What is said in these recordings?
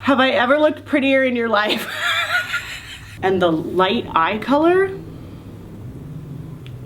Have I ever looked prettier in your life? And the light eye color,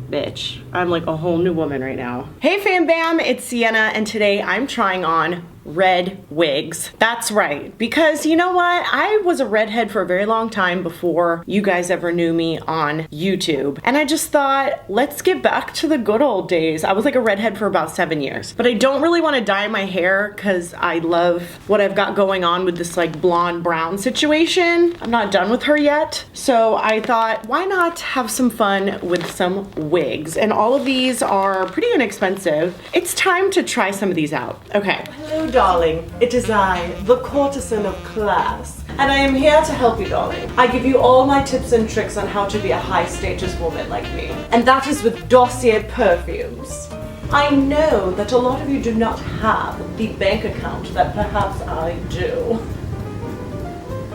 bitch, I'm like a whole new woman right now. Hey fam bam, it's Sienna, and today I'm trying on Red Wigs. That's right, because you know what? I was a redhead for a very long time before you guys ever knew me on YouTube. And I just thought, let's get back to the good old days. I was like a redhead for about 7 years, but I don't really want to dye my hair because I love what I've got going on with this like blonde brown situation. I'm not done with her yet. So I thought, why not have some fun with some wigs? And all of these are pretty inexpensive. It's time to try some of these out. Okay. Hello, darling. It is I, the courtesan of class, and I am here to help you, darling. I give you all my tips and tricks on how to be a high-status woman like me, and that is with Dossier perfumes. I know that a lot of you do not have the bank account that perhaps I do.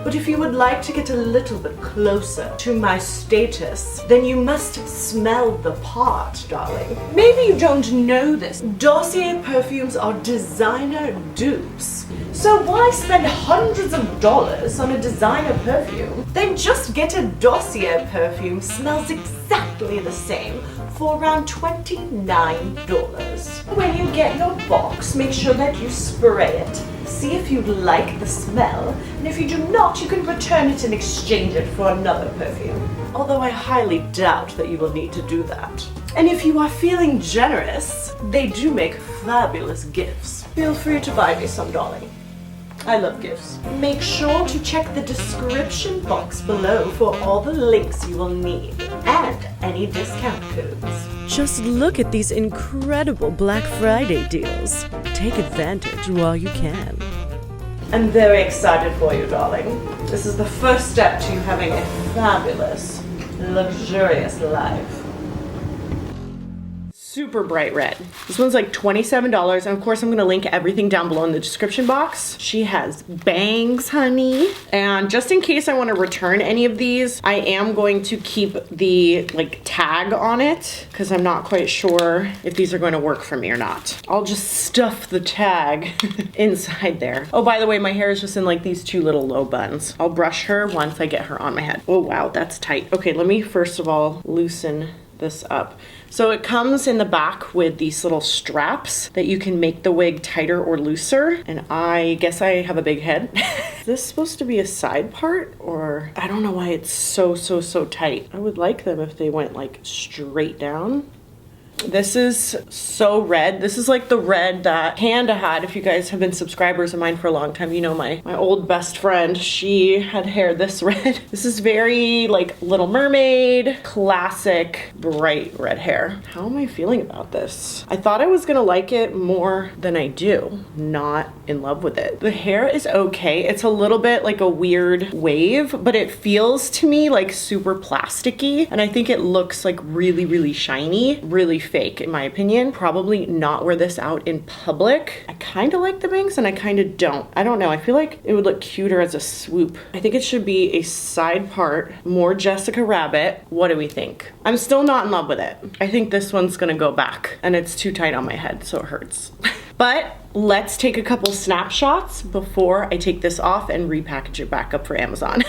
But if you would like to get a little bit closer to my status, then you must smell the part, darling. Maybe you don't know this. Dossier perfumes are designer dupes. So why spend hundreds of dollars on a designer perfume? Then just get a Dossier perfume, smells exactly the same, for around $29. When you get your box, make sure that you spray it. See if you like the smell, and if you do not, you can return it and exchange it for another perfume. Although I highly doubt that you will need to do that. And if you are feeling generous, they do make fabulous gifts. Feel free to buy me some, darling. I love gifts. Make sure to check the description box below for all the links you will need and any discount codes. Just look at these incredible Black Friday deals. Take advantage while you can. I'm very excited for you, darling. This is the first step to you having a fabulous, luxurious life. Super bright red. This one's like $27, and of course I'm gonna link everything down below in the description box. She has bangs, honey. And just in case I wanna return any of these, I am going to keep the like tag on it because I'm not quite sure if these are going to work for me or not. I'll just stuff the tag inside there. Oh, by the way, my hair is just in like these two little low buns. I'll brush her once I get her on my head. Oh wow, that's tight. Okay, let me first of all loosen this up. So it comes in the back with these little straps that you can make the wig tighter or looser. And I guess I have a big head. Is this supposed to be a side part? Or I don't know why it's so tight. I would like them if they went like straight down. This is so red. This is like the red that Panda had. If you guys have been subscribers of mine for a long time, you know my old best friend, she had hair this red. This is very like Little Mermaid, classic bright red hair. How am I feeling about this? I thought I was gonna like it more than I do. Not in love with it. The hair is okay. It's a little bit like a weird wave, but it feels to me like super plasticky. And I think it looks like really shiny, really fake in my opinion. Probably not wear this out in public. I kind of like the bangs and I kind of don't. I don't know. I feel like it would look cuter as a swoop. I think it should be a side part, more Jessica Rabbit. What do we think? I'm still not in love with it. I think this one's gonna go back and it's too tight on my head, so it hurts. But let's take a couple snapshots before I take this off and repackage it back up for Amazon.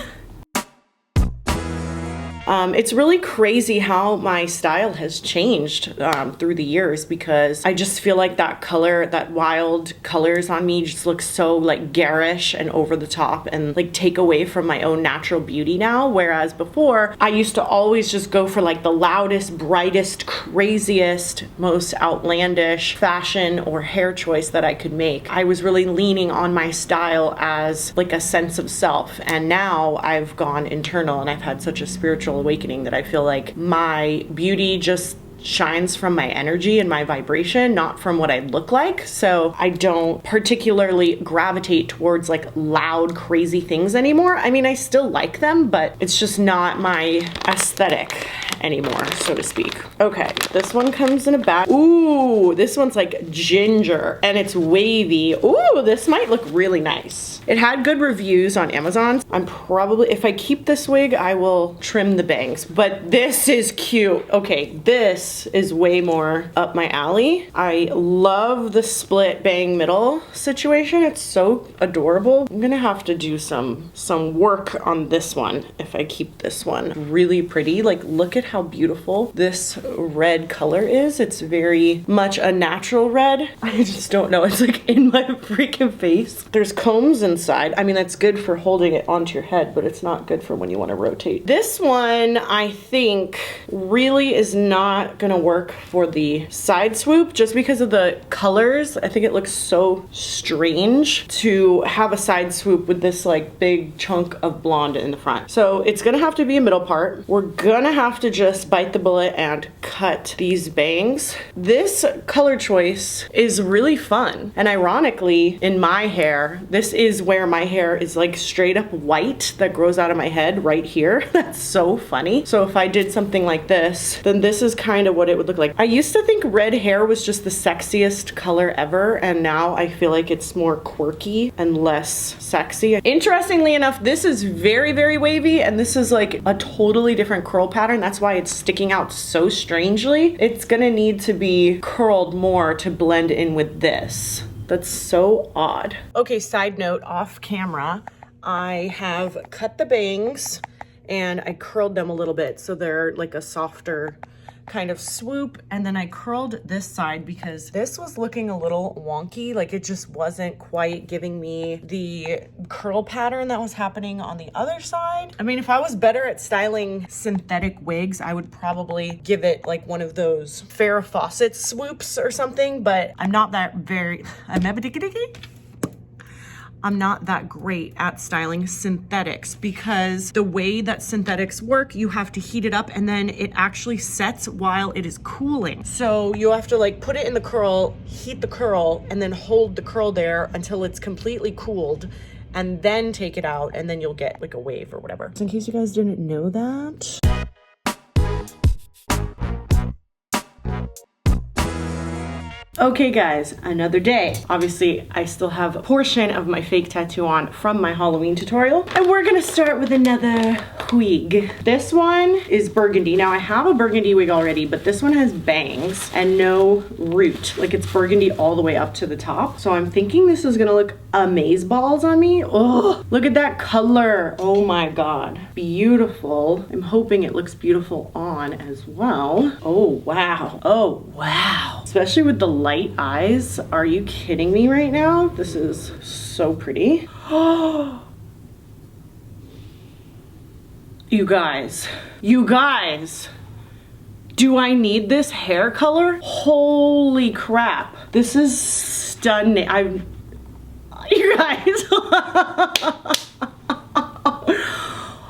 It's really crazy how my style has changed through the years because I just feel like that color, that wild colors on me just look so like garish and over the top and like take away from my own natural beauty now. Whereas before I used to always just go for like the loudest, brightest, craziest, most outlandish fashion or hair choice that I could make. I was really leaning on my style as like a sense of self. And now I've gone internal and I've had such a spiritual awakening that I feel like my beauty just shines from my energy and my vibration, not from what I look like. So I don't particularly gravitate towards like loud, crazy things anymore. I mean, I still like them, but it's just not my aesthetic anymore, so to speak. Okay, this one comes in a bag. Ooh, this one's like ginger and it's wavy. Ooh, this might look really nice. It had good reviews on Amazon. I'm probably, if I keep this wig, I will trim the bangs, but this is cute. Okay, this this is way more up my alley. I love the split bang middle situation. It's so adorable. I'm gonna have to do some work on this one if I keep this one. Really pretty. Like, look at how beautiful this red color is. It's very much a natural red. I just don't know. It's like in my freaking face. There's combs inside. I mean, that's good for holding it onto your head, but it's not good for when you want to rotate. This one, I think, really is not gonna work for the side swoop just because of the colors. I think it looks so strange to have a side swoop with this like big chunk of blonde in the front. So it's gonna have to be a middle part. We're gonna have to just bite the bullet and cut these bangs. This color choice is really fun. And ironically, in my hair, this is where my hair is like straight up white that grows out of my head right here. That's so funny. So if I did something like this, then this is kind of what it would look like. I used to think red hair was just the sexiest color ever, and now I feel like it's more quirky and less sexy. Interestingly enough, this is very, very wavy, and this is like a totally different curl pattern. That's why it's sticking out so strangely. It's gonna need to be curled more to blend in with this. That's so odd. Okay, side note, off camera, I have cut the bangs and I curled them a little bit so they're like a softer kind of swoop, and then I curled this side because this was looking a little wonky. Like, it just wasn't quite giving me the curl pattern that was happening on the other side. I mean, if I was better at styling synthetic wigs, I would probably give it like one of those Farrah Fawcett swoops or something, but I'm not that I'm not that great at styling synthetics because the way that synthetics work, you have to heat it up and then it actually sets while it is cooling. So you have to like put it in the curl, heat the curl, and then hold the curl there until it's completely cooled, and then take it out, and then you'll get like a wave or whatever. In case you guys didn't know that. Okay guys, another day. Obviously, I still have a portion of my fake tattoo on from my Halloween tutorial, and we're gonna start with another wig. This one is burgundy. Now, I have a burgundy wig already, but this one has bangs and no root. Like, it's burgundy all the way up to the top. So I'm thinking this is gonna look amazeballs on me. Oh, look at that color. Oh my God, beautiful. I'm hoping it looks beautiful on as well. Oh, wow. Oh, wow. Especially with the light eyes. Are you kidding me right now? This is so pretty. Oh, you guys, do I need this hair color? Holy crap. This is stunning. You guys.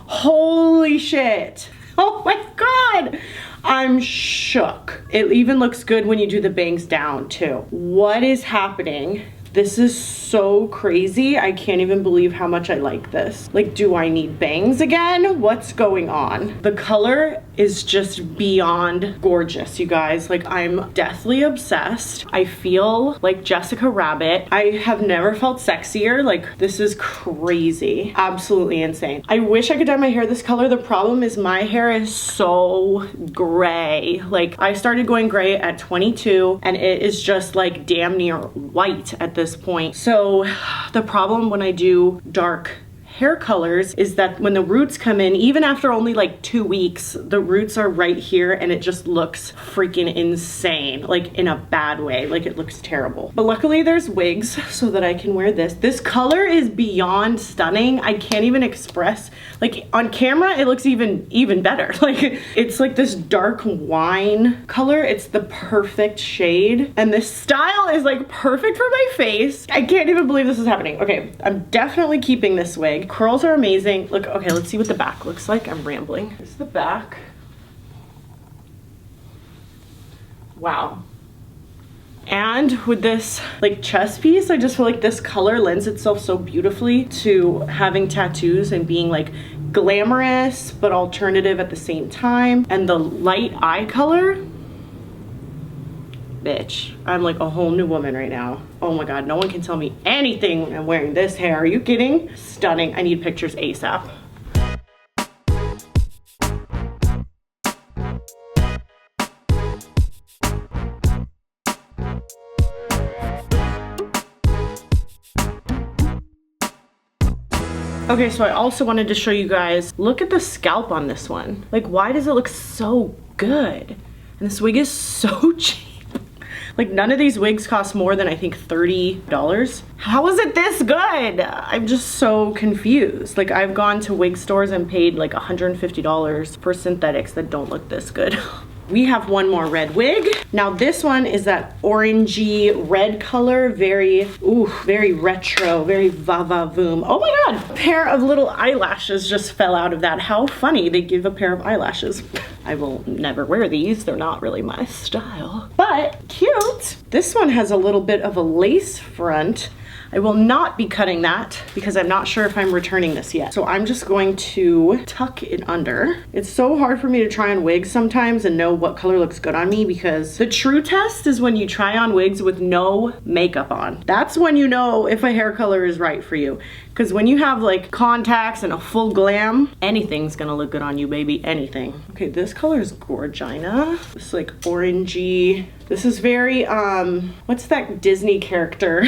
Holy shit. Oh my God. I'm shook. It even looks good when you do the bangs down too. What is happening? This is so crazy. I can't even believe how much I like this. Like, do I need bangs again? What's going on? The color is just beyond gorgeous, you guys. Like, I'm deathly obsessed. I feel like Jessica Rabbit. I have never felt sexier. Like, this is crazy. Absolutely insane. I wish I could dye my hair this color. The problem is my hair is so gray. Like, I started going gray at 22 and it is just like damn near white at this point. So the problem when I do dark hair colors is that when the roots come in, even after only like 2 weeks, the roots are right here and it just looks freaking insane, like in a bad way. Like, it looks terrible. But luckily there's wigs so that I can wear this. This color is beyond stunning. I can't even express, like on camera, it looks even better. Like, it's like this dark wine color. It's the perfect shade. And this style is like perfect for my face. I can't even believe this is happening. Okay, I'm definitely keeping this wig. Curls are amazing. Look, okay, let's see what the back looks like. I'm rambling. Here's the back. Wow. And with this like chest piece, I just feel like this color lends itself so beautifully to having tattoos and being like glamorous but alternative at the same time. And the light eye color, bitch, I'm like a whole new woman right now. Oh my God, no one can tell me anything when I'm wearing this hair. Are you kidding? Stunning. I need pictures ASAP. Okay, so I also wanted to show you guys, look at the scalp on this one. Like, why does it look so good? And this wig is so cheap. Like, none of these wigs cost more than, I think, $30. How is it this good? I'm just so confused. Like, I've gone to wig stores and paid like $150 for synthetics that don't look this good. We have one more red wig. Now this one is that orangey red color, very retro, very va-va-voom. Oh my God, a pair of little eyelashes just fell out of that. How funny, they give a pair of eyelashes. I will never wear these, they're not really my style, but cute. This one has a little bit of a lace front. I will not be cutting that because I'm not sure if I'm returning this yet. So I'm just going to tuck it under. It's so hard for me to try on wigs sometimes and know what color looks good on me, because the true test is when you try on wigs with no makeup on. That's when you know if a hair color is right for you. Because when you have like contacts and a full glam, anything's gonna look good on you, baby, anything. Okay, this color is Gorgina. It's like orangey. This is very, what's that Disney character?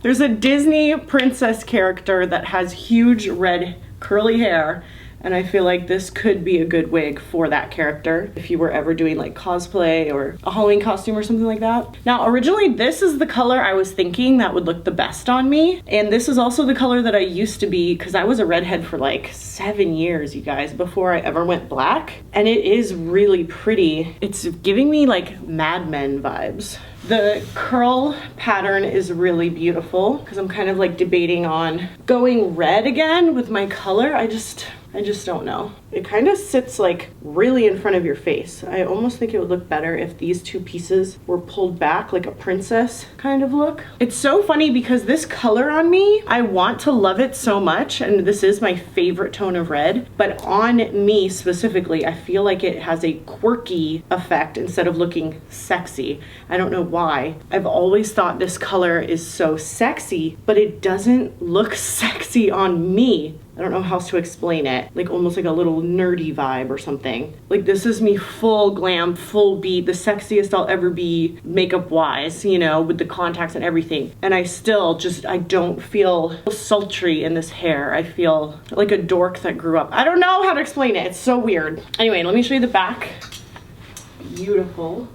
There's a Disney princess character that has huge red curly hair, and I feel like this could be a good wig for that character if you were ever doing like cosplay or a Halloween costume or something like that. Now, originally this is the color I was thinking that would look the best on me, and this is also the color that I used to be, because I was a redhead for like 7 years, you guys, before I ever went black, and it is really pretty. It's giving me like Mad Men vibes. The curl pattern is really beautiful because I'm kind of like debating on going red again with my color. I just don't know. It kind of sits like really in front of your face. I almost think it would look better if these two pieces were pulled back, like a princess kind of look. It's so funny because this color on me, I want to love it so much, and this is my favorite tone of red, but on me specifically, I feel like it has a quirky effect instead of looking sexy. I don't know why. I've always thought this color is so sexy, but it doesn't look sexy on me. I don't know how else to explain it. Like almost like a little nerdy vibe or something. Like this is me full glam, full beat, the sexiest I'll ever be makeup wise, you know, with the contacts and everything. And I still just, I don't feel sultry in this hair. I feel like a dork that grew up. I don't know how to explain it. It's so weird. Anyway, let me show you the back. Beautiful.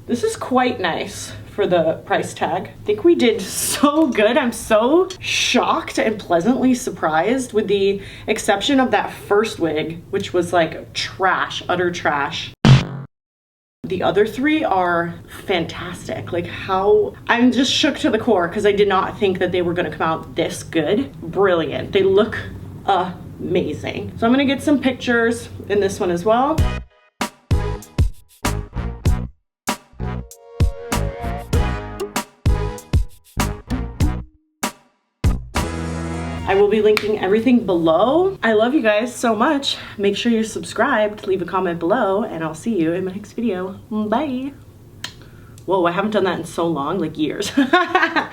This is quite nice for the price tag. I think we did so good. I'm so shocked and pleasantly surprised, with the exception of that first wig, which was like trash, utter trash. The other three are fantastic. Like how, I'm just shook to the core because I did not think that they were gonna come out this good. Brilliant. They look amazing. So I'm gonna get some pictures in this one as well. I will be linking everything below. I love you guys so much. Make sure you're subscribed, leave a comment below, and I'll see you in my next video. Bye. Whoa, I haven't done that in so long, like years. Bye.